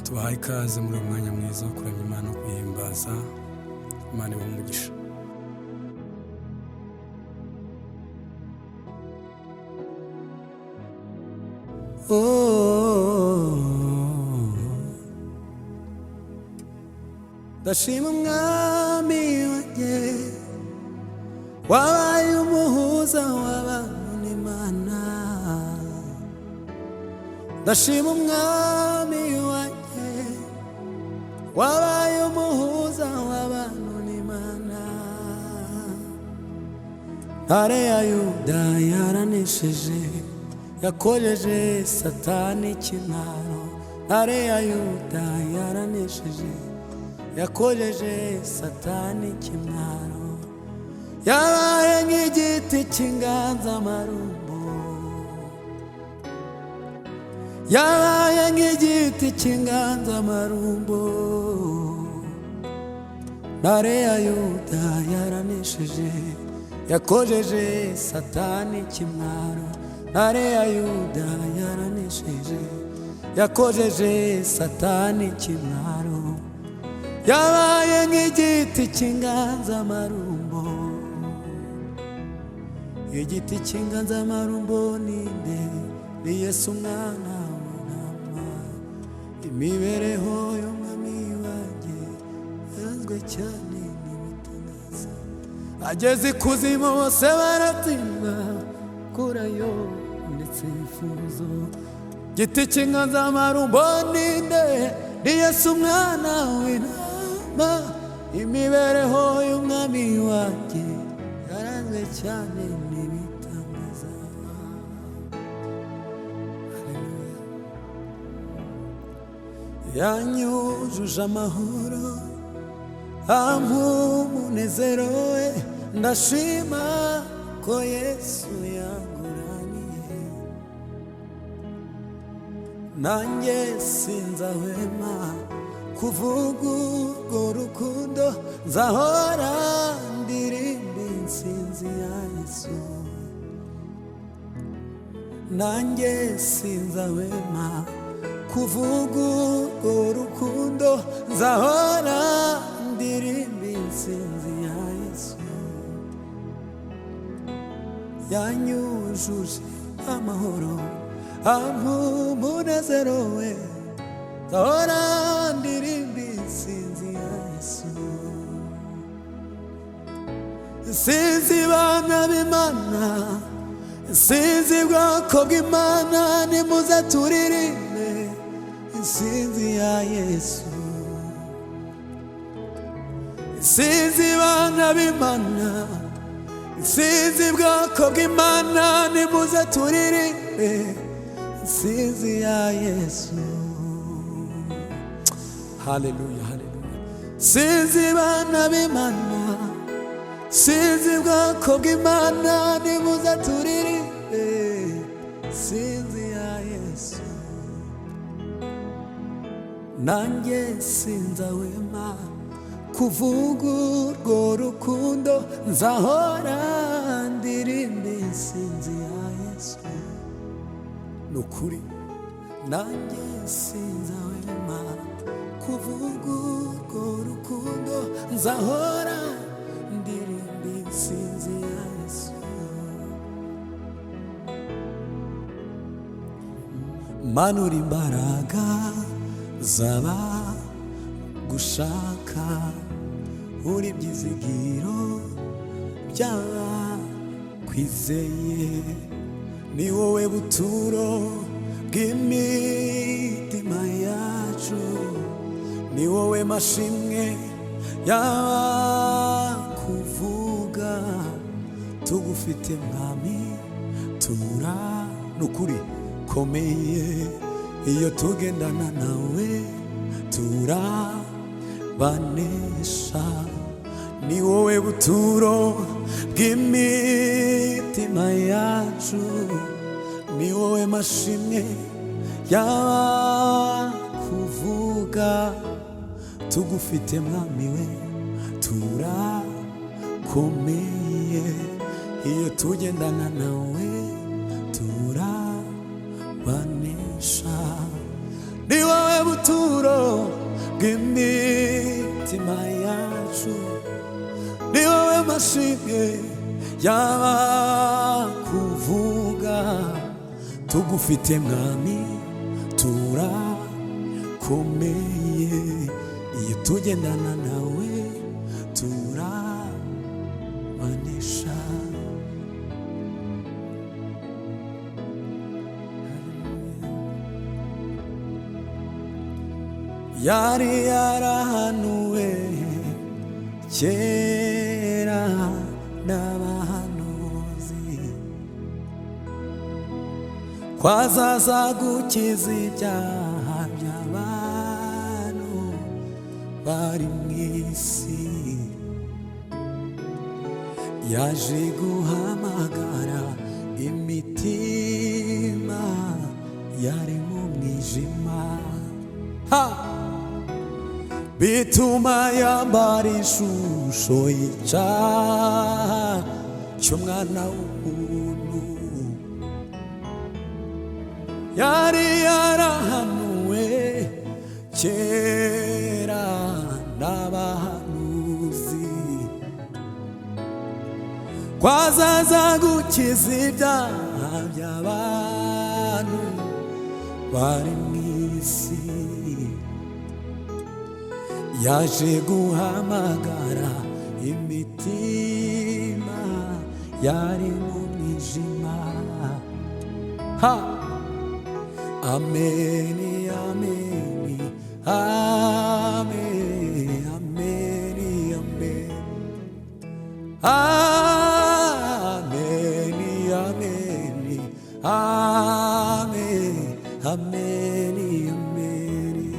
tubahaye ikaze muri uyu mwanya mwiza wo kuramya Imana no kuyihimbaza. Imana ibahe umugisha. Ndashima umwami wanjye wabaye umuhuza w'abantu n'Imana. Ndashima umwami wanjye wabaye umuhuza w'abantu n'Imana. Ntare ya Yuda yaranesheje, yakojeje Satani ikimwaro. Ntare ya Yuda yaranesheje, yakojeje Satani ikimwaro. Yabaye nk'igiti cy'inganzamarumbo, yabaye nk'igiti cy'inganzamarumbo. Ntare ya Yuda yaranesheje, yakojeje Satani ikimwaro. Ntare ya Yuda yaranesheje, yakojeje Satani ikimwaro. Yabaye nk'igiti cy'inganzamarumbo. Igiti cy'inganzamarumbo ni nde? Ni Yesu umwana w'intama. Imibereho y'umwami wanjye yaranzwe cyane n'ibitangaza. Ageze ikuzimu bose baratinda kurayo ndetse ifuzo. Igiti cy'inganzamarumbo ni nde? Ni Yesu umwana w'intama. Imibereho y'umwami wanjye yaranzwe cyane n'ibitangaza. Yanyujuje amahoro, ampa umunezero we. Ndashima ko Yesu yanguraniye, nanjye sinzahwema kuvuga urwo rukundo. Nzahora ndirimba intsinzi ya Yesu, nanjye sinzahwema kuvuga urwo rukundo. Nzahora ndirimba intsinzi ya Yesu. Yanyujuje amahoro, ampa umunezero we. Nzahora ndirimba intsinzi ya Yesu. Sinzi bana b'Imana, sinzi bwoko bw'Imana, nimuze turirimbe intsinzi ya Yesu. Sinzi bana b'Imana, sinzi bwoko bw'Imana, nimuze turirimbe intsinzi ya Yesu. Haleluya, haleluya. Sinzi bana b'Imana, sinzi bwoko bw'Imana, nimuze turirimbe intsinzi ya Yesu. Nanjye sinzahwema kuvuga urwo rukundo. Nzahora ndirimba intsinzi ya Yesu. Nukuri nanjye sinzahwema kuvuga urwo rukundo. Nzahora ndirimba intsinzi ya Yesu. Manura imbaraga zaba gushaka, uri byizigiro byaba kwizeye. Ni wowe buturo bw'imitima yacu, ni wowe mashimwe y'abakuvuga. Tugufite mwami nukuri komeye, iyo tugendana nawe turabanesha. Ni wowe buturo bw'imitima yacu, ni wowe mashimwe y'abakuvuga. Tugufite mwami we turakomeye, iyo tugendana nawe turabanesha. Ni wowe buturo bw'imitima yacu, ni wowe mashimwe y'abakuvuga. Tugufite mwami turakomeye, iyo tugendana nawe turabanesha. Yari yarahanuwe kera n'abahanuzi ko azaza gukiza ibyaha by'abantu bari mu isi. Yaje guhamagara imitima yari mu mwijima, bituma yambara ishusho y'icyaha cy'umwana w'umuntu. Yari yarahanuwe kera n'abahanuzi ko azaza gukiza ibyaha by'abantu bari mu isi. Yaje guhamagara imitima yari mu mwijima. Ameni, ameni, amen, ameni, amen, ameni, ameni, amen, ameni, ameni.